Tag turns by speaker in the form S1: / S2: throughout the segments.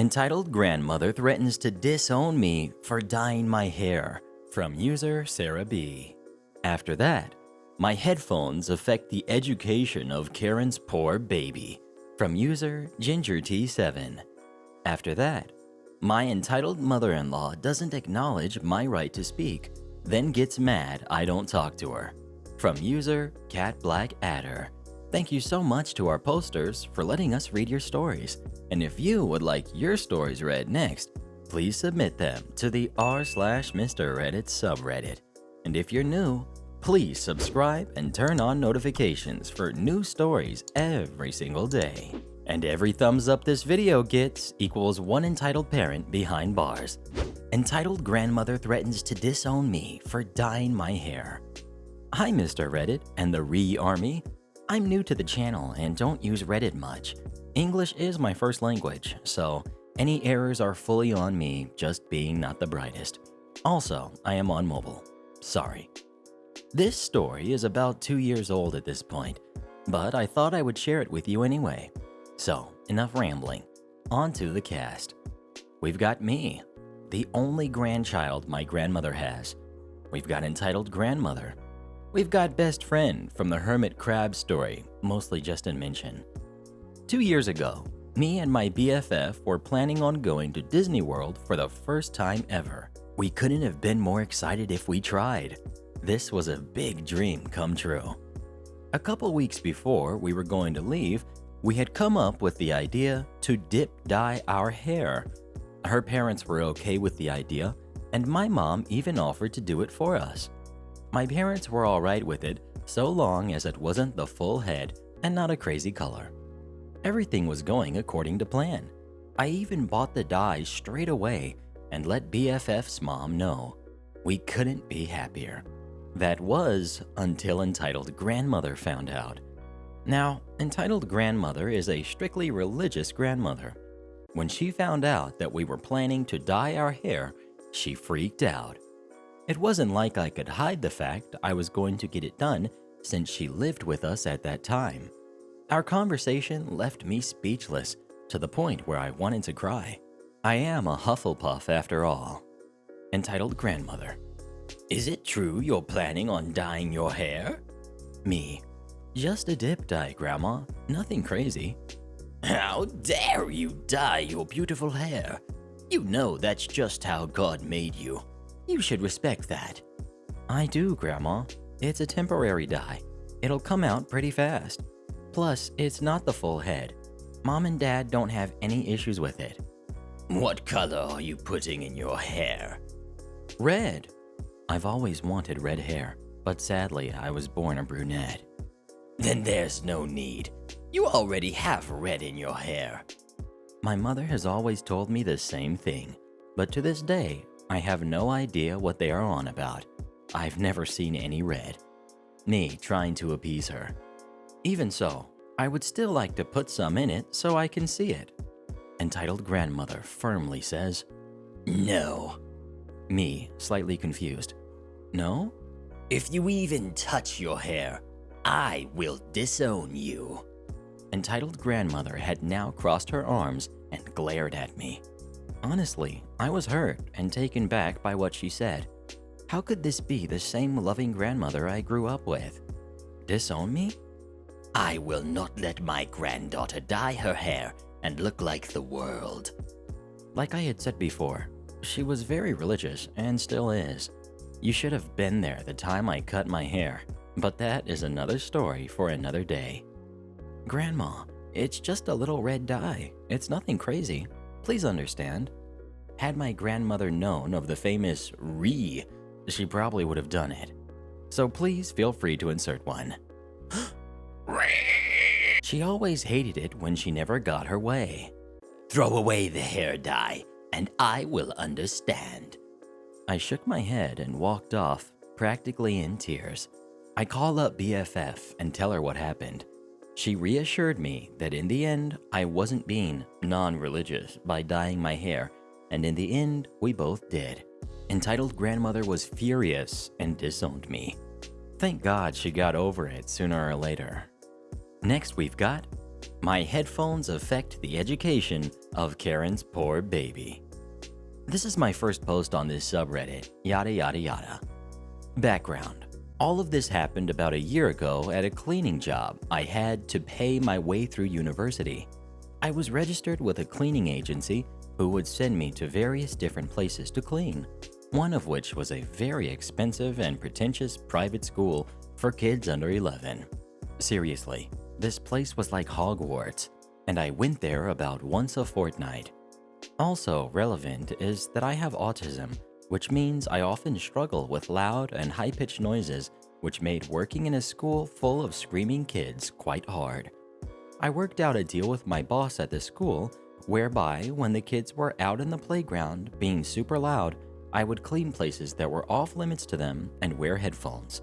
S1: Entitled Grandmother Threatens to Disown Me for Dyeing My Hair, from user Sarah B. After that, My Headphones Affect the Education of Karen's Poor Baby, from user GingerT7. After that, My Entitled Mother-in-Law Doesn't Acknowledge My Right to Speak, then Gets Mad I Don't Talk to Her, from user CatBlackAdder. Thank you so much to our posters for letting us read your stories. And if you would like your stories read next, please submit them to the r/Mr. Reddit subreddit. And if you're new, please subscribe and turn on notifications for new stories every single day. And every thumbs up this video gets equals one entitled parent behind bars. Entitled Grandmother Threatens to Disown Me for Dyeing My Hair. Hi Mr. Reddit and the Re-Army. I'm new to the channel and don't use Reddit much. English is my first language, so any errors are fully on me just being not the brightest. Also, I am on mobile. Sorry. This story is about 2 years old at this point, but I thought I would share it with you anyway. So, enough rambling. On to the cast. We've got me, the only grandchild my grandmother has. We've got entitled Grandmother. We've got best friend from the hermit crab story, mostly just in mention. 2 years ago, me and my BFF were planning on going to Disney World for the first time ever. We couldn't have been more excited if we tried. This was a big dream come true. A couple weeks before we were going to leave, we had come up with the idea to dye our hair. Her parents were okay with the idea, and my mom even offered to do it for us. My parents were alright with it, so long as it wasn't the full head and not a crazy color. Everything was going according to plan. I even bought the dye straight away and let BFF's mom know. We couldn't be happier. That was until Entitled Grandmother found out. Now, Entitled Grandmother is a strictly religious grandmother. When she found out that we were planning to dye our hair, she freaked out. It wasn't like I could hide the fact I was going to get it done since she lived with us at that time. Our conversation left me speechless to the point where I wanted to cry. I am a Hufflepuff after all. Entitled Grandmother. Is it true you're planning on dyeing your hair? Me. Just a dip dye, Grandma. Nothing crazy. How dare you dye your beautiful hair? You know that's just how God made you. You should respect that. I do, Grandma. It's a temporary dye. It'll come out pretty fast. Plus, it's not the full head. Mom and Dad don't have any issues with it. What color are you putting in your hair? Red. I've always wanted red hair, but sadly, I was born a brunette. Then there's no need. You already have red in your hair. My mother has always told me the same thing, but to this day, I have no idea what they are on about. I've never seen any red. Me trying to appease her. Even so, I would still like to put some in it so I can see it. Entitled Grandmother firmly says, No. Me, slightly confused. No? If you even touch your hair, I will disown you. Entitled Grandmother had now crossed her arms and glared at me. Honestly, I was hurt and taken back by what she said. How could this be the same loving grandmother I grew up with? Disown me? I will not let my granddaughter dye her hair and look like the world. Like I had said before, she was very religious and still is. You should have been there the time I cut my hair, but that is another story for another day. Grandma, it's just a little red dye. It's nothing crazy. Please understand. Had my grandmother known of the famous Re, she probably would have done it. So please feel free to insert one. She always hated it when she never got her way. Throw away the hair dye, and I will understand. I shook my head and walked off, practically in tears. I call up BFF and tell her what happened. She reassured me that in the end, I wasn't being non-religious by dyeing my hair, and in the end, we both did. Entitled Grandmother was furious and disowned me. Thank God she got over it sooner or later. Next we've got My headphones affect the education of Karen's poor baby. This is my first post on this subreddit, yada yada yada. Background. All of this happened about a year ago at a cleaning job I had to pay my way through university. I was registered with a cleaning agency who would send me to various different places to clean, one of which was a very expensive and pretentious private school for kids under 11. Seriously, this place was like Hogwarts, and I went there about once a fortnight. Also relevant is that I have autism, which means I often struggle with loud and high-pitched noises, which made working in a school full of screaming kids quite hard. I worked out a deal with my boss at the school, whereby when the kids were out in the playground being super loud, I would clean places that were off limits to them and wear headphones.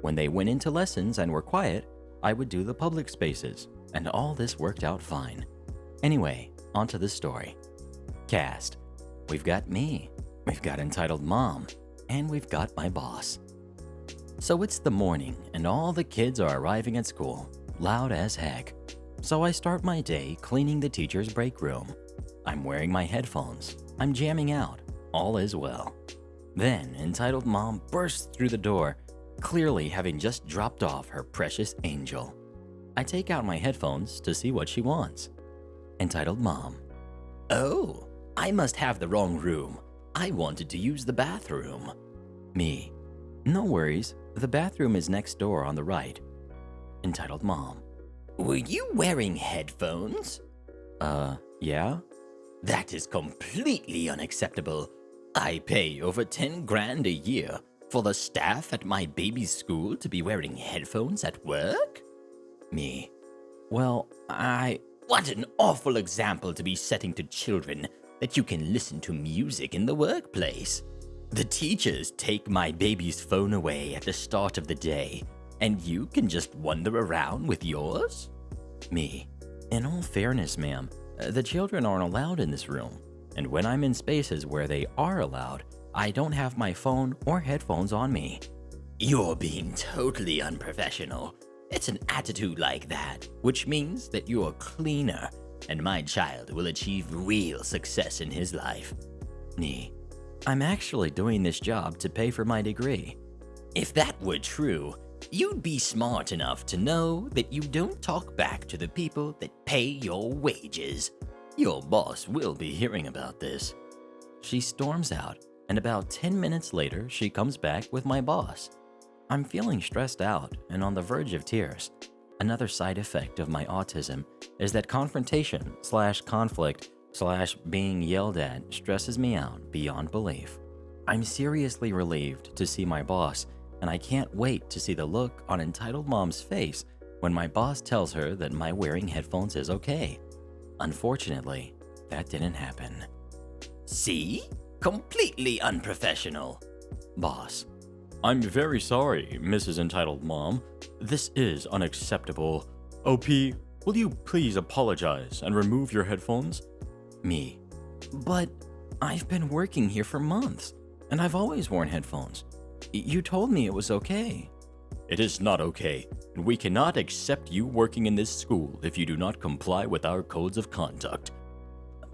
S1: When they went into lessons and were quiet, I would do the public spaces, and all this worked out fine. Anyway, onto the story. Cast. We've got me. We've got entitled mom, and we've got my boss. So it's the morning, and all the kids are arriving at school, loud as heck. So I start my day cleaning the teacher's break room. I'm wearing my headphones. I'm jamming out. All is well. Then entitled mom bursts through the door, clearly having just dropped off her precious angel. I take out my headphones to see what she wants. Entitled mom. Oh, I must have the wrong room. I wanted to use the bathroom. Me. No worries, the bathroom is next door on the right. Entitled mom. Were you wearing headphones? Yeah? That is completely unacceptable. I pay over 10 grand a year for the staff at my baby's school to be wearing headphones at work? Me. Well, What an awful example to be setting to children, that you can listen to music in the workplace. The teachers take my baby's phone away at the start of the day, and you can just wander around with yours? Me. In all fairness, ma'am, the children aren't allowed in this room, and when I'm in spaces where they are allowed, I don't have my phone or headphones on me. You're being totally unprofessional. It's an attitude like that, which means that you're a cleaner, and my child will achieve real success in his life. Me. I'm actually doing this job to pay for my degree. If that were true, you'd be smart enough to know that you don't talk back to the people that pay your wages. Your boss will be hearing about this. She storms out, and about 10 minutes later, she comes back with my boss. I'm feeling stressed out and on the verge of tears. Another side effect of my autism is that confrontation/conflict/being yelled at stresses me out beyond belief. I'm seriously relieved to see my boss, and I can't wait to see the look on entitled mom's face when my boss tells her that my wearing headphones is okay. Unfortunately, that didn't happen. See? Completely unprofessional. Boss. I'm very sorry, Mrs. Entitled Mom. This is unacceptable. OP, will you please apologize and remove your headphones? Me. But I've been working here for months, and I've always worn headphones. You told me it was okay. It is not okay, and we cannot accept you working in this school if you do not comply with our codes of conduct.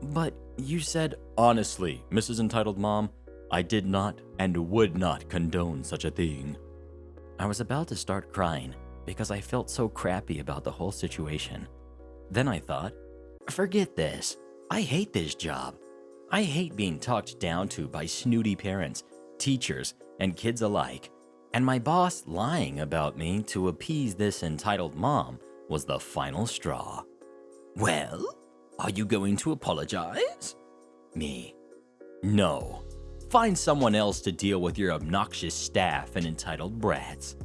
S1: But you said... Honestly, Mrs. Entitled Mom, I did not and would not condone such a thing. I was about to start crying because I felt so crappy about the whole situation. Then I thought, forget this. I hate this job. I hate being talked down to by snooty parents, teachers, and kids alike. And my boss lying about me to appease this entitled mom was the final straw. Well, are you going to apologize? Me. No. Find someone else to deal with your obnoxious staff and entitled brats.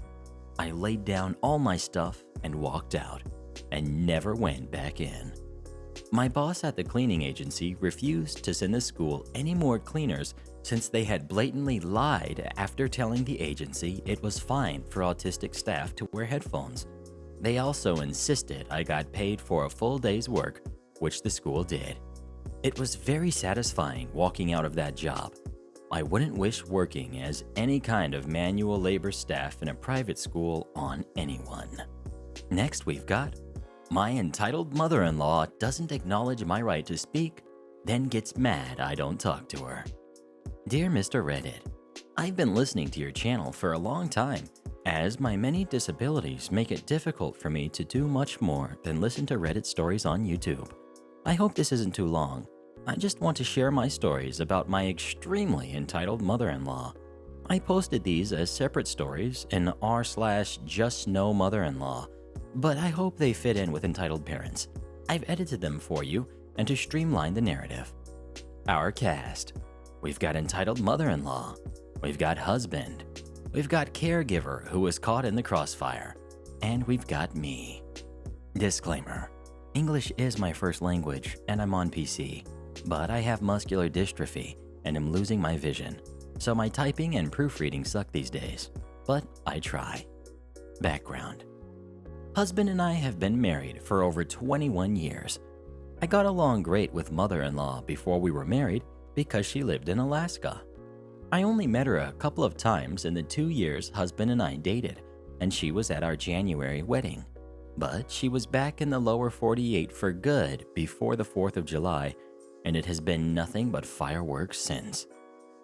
S1: I laid down all my stuff and walked out, and never went back in. My boss at the cleaning agency refused to send the school any more cleaners since they had blatantly lied after telling the agency it was fine for autistic staff to wear headphones. They also insisted I got paid for a full day's work, which the school did. It was very satisfying walking out of that job. I wouldn't wish working as any kind of manual labor staff in a private school on anyone. Next we've got My entitled mother-in-law doesn't acknowledge my right to speak, then gets mad I don't talk to her. Dear Mr. Reddit, I've been listening to your channel for a long time, as my many disabilities make it difficult for me to do much more than listen to Reddit stories on YouTube. I hope this isn't too long. I just want to share my stories about my extremely entitled mother-in-law. I posted these as separate stories in r/justknowmother-in-law, but I hope they fit in with Entitled Parents. I've edited them for you and to streamline the narrative. Our cast. We've got entitled mother-in-law. We've got husband. We've got caregiver who was caught in the crossfire. And we've got me. Disclaimer. English is my first language and I'm on PC, but I have muscular dystrophy and am losing my vision, so my typing and proofreading suck these days, but I try. Background. Husband and I have been married for over 21 years. I got along great with mother-in-law before we were married because she lived in Alaska. I only met her a couple of times in the 2 years husband and I dated, and she was at our January wedding. But she was back in the lower 48 for good before the 4th of July, and it has been nothing but fireworks since.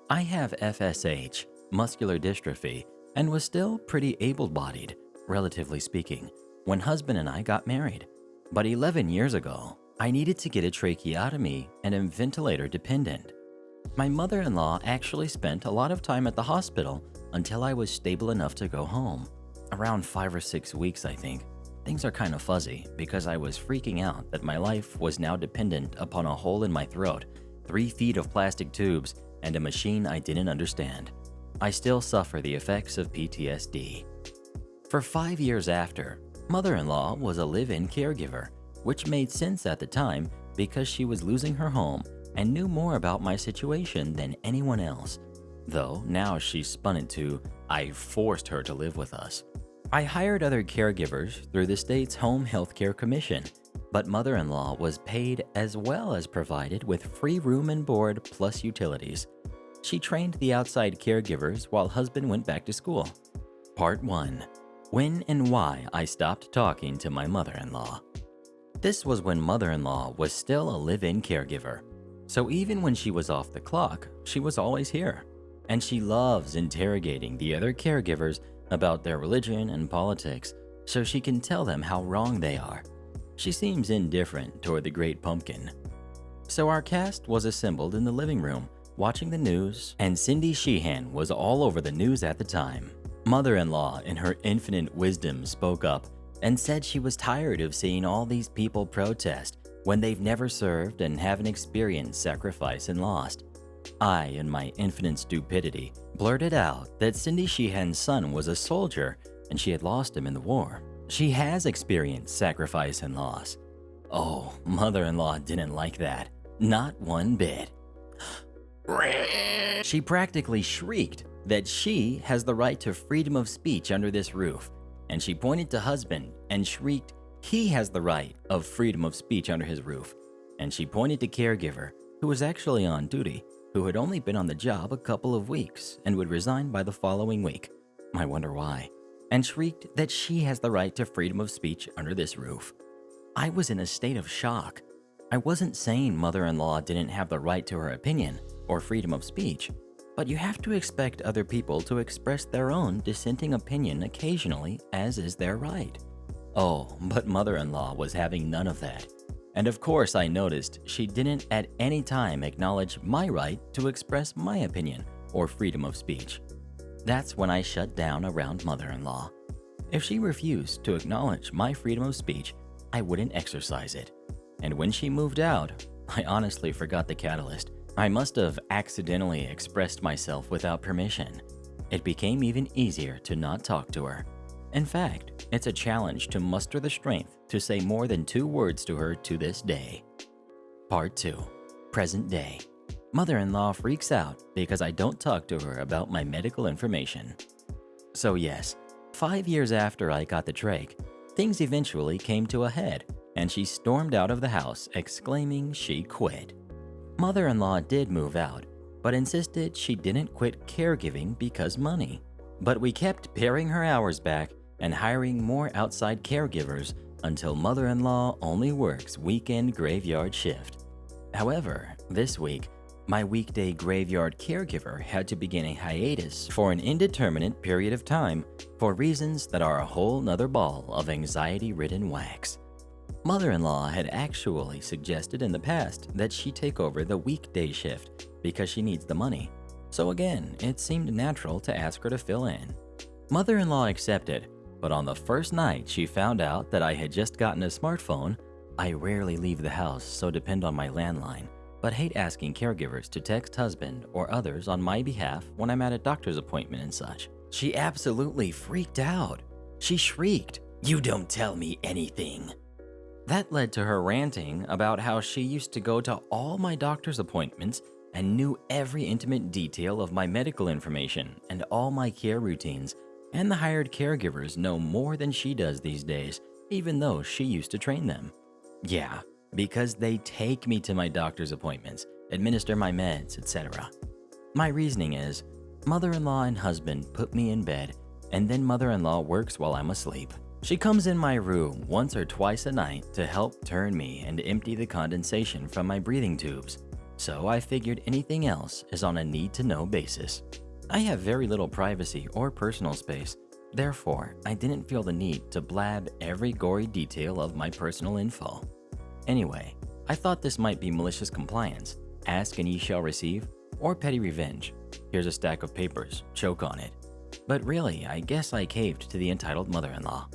S1: I have FSH, muscular dystrophy, and was still pretty able-bodied, relatively speaking, when husband and I got married. But 11 years ago, I needed to get a tracheotomy and am ventilator dependent. My mother-in-law actually spent a lot of time at the hospital until I was stable enough to go home. Around 5 or 6 weeks, I think. Things are kind of fuzzy because I was freaking out that my life was now dependent upon a hole in my throat, 3 feet of plastic tubes, and a machine I didn't understand. I still suffer the effects of PTSD. For 5 years after, mother-in-law was a live-in caregiver, which made sense at the time because she was losing her home and knew more about my situation than anyone else. Though now she's spun it to, I forced her to live with us. I hired other caregivers through the state's Home Healthcare Commission, but mother-in-law was paid as well as provided with free room and board plus utilities. She trained the outside caregivers while husband went back to school. Part 1. When and why I stopped talking to my mother-in-law. This was when mother-in-law was still a live-in caregiver. So even when she was off the clock, she was always here. And she loves interrogating the other caregivers about their religion and politics so she can tell them how wrong they are. She seems indifferent toward the Great Pumpkin. So our cast was assembled in the living room, watching the news, and Cindy Sheehan was all over the news at the time. Mother-in-law, in her infinite wisdom, spoke up and said she was tired of seeing all these people protest when they've never served and haven't experienced sacrifice and lost. I, in my infinite stupidity, blurted out that Cindy Sheehan's son was a soldier and she had lost him in the war. She has experienced sacrifice and loss. Oh, mother-in-law didn't like that. Not one bit. She practically shrieked that she has the right to freedom of speech under this roof, and she pointed to husband and shrieked he has the right of freedom of speech under his roof, and she pointed to caregiver, who was actually on duty, who had only been on the job a couple of weeks and would resign by the following week. I wonder why. And shrieked that she has the right to freedom of speech under this roof. I was in a state of shock. I wasn't saying mother-in-law didn't have the right to her opinion or freedom of speech, but you have to expect other people to express their own dissenting opinion occasionally, as is their right. Oh, but mother-in-law was having none of that. And of course I noticed she didn't at any time acknowledge my right to express my opinion or freedom of speech. That's when I shut down around mother-in-law. If she refused to acknowledge my freedom of speech, I wouldn't exercise it. And when she moved out, I honestly forgot the catalyst. I must have accidentally expressed myself without permission. It became even easier to not talk to her. In fact, it's a challenge to muster the strength to say more than 2 words to her to this day. Part 2. Present day. Mother-in-law freaks out because I don't talk to her about my medical information. So yes, 5 years after I got the trach, things eventually came to a head and she stormed out of the house exclaiming she quit. Mother-in-law did move out, but insisted she didn't quit caregiving because money. But we kept paring her hours back and hiring more outside caregivers until mother-in-law only works weekend graveyard shift. However, this week, my weekday graveyard caregiver had to begin a hiatus for an indeterminate period of time for reasons that are a whole nother ball of anxiety-ridden wax. Mother-in-law had actually suggested in the past that she take over the weekday shift because she needs the money. So again, it seemed natural to ask her to fill in. Mother-in-law accepted, but on the first night she found out that I had just gotten a smartphone. I rarely leave the house, so depend on my landline, but hate asking caregivers to text husband or others on my behalf when I'm at a doctor's appointment and such. She absolutely freaked out. She shrieked, "You don't tell me anything." That led to her ranting about how she used to go to all my doctor's appointments and knew every intimate detail of my medical information and all my care routines, and the hired caregivers know more than she does these days, even though she used to train them. Yeah, because they take me to my doctor's appointments, administer my meds, etc. My reasoning is, mother-in-law and husband put me in bed, and then mother-in-law works while I'm asleep. She comes in my room once or twice a night to help turn me and empty the condensation from my breathing tubes. So I figured anything else is on a need-to-know basis. I have very little privacy or personal space. Therefore, I didn't feel the need to blab every gory detail of my personal info. Anyway, I thought this might be malicious compliance, ask and ye shall receive, or petty revenge. Here's a stack of papers, choke on it. But really, I guess I caved to the entitled mother-in-law.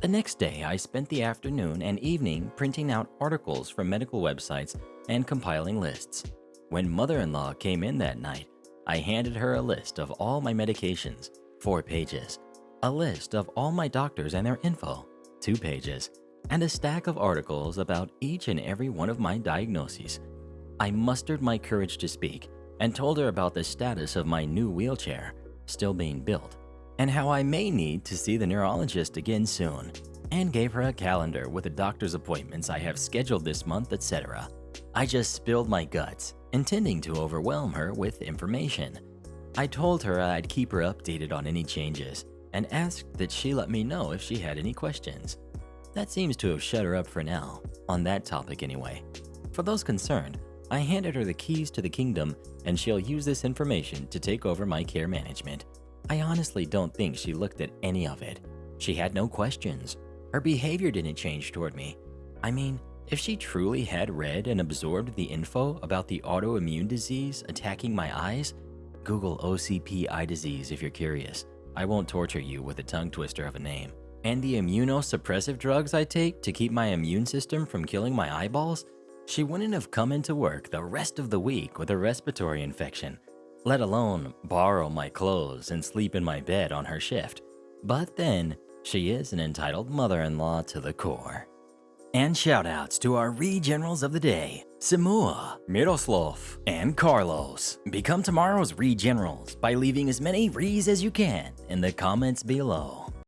S1: The next day, I spent the afternoon and evening printing out articles from medical websites and compiling lists. When mother-in-law came in that night, I handed her a list of all my medications, 4 pages, a list of all my doctors and their info, 2 pages, and a stack of articles about each and every one of my diagnoses. I mustered my courage to speak and told her about the status of my new wheelchair, still being built, and how I may need to see the neurologist again soon, and gave her a calendar with the doctor's appointments I have scheduled this month, etc. I just spilled my guts, intending to overwhelm her with information. I told her I'd keep her updated on any changes, and asked that she let me know if she had any questions. That seems to have shut her up for now, on that topic anyway. For those concerned, I handed her the keys to the kingdom, and she'll use this information to take over my care management. I honestly don't think she looked at any of it. She had no questions. Her behavior didn't change toward me. I mean, if she truly had read and absorbed the info about the autoimmune disease attacking my eyes, Google OCP eye disease if you're curious. I won't torture you with a tongue twister of a name. And the immunosuppressive drugs I take to keep my immune system from killing my eyeballs, she wouldn't have come into work the rest of the week with a respiratory infection, let alone borrow my clothes and sleep in my bed on her shift. But then, she is an entitled mother-in-law to the core. And shoutouts to our re-generals of the day, Simua, Miroslav, and Carlos. Become tomorrow's re-generals by leaving as many re's as you can in the comments below.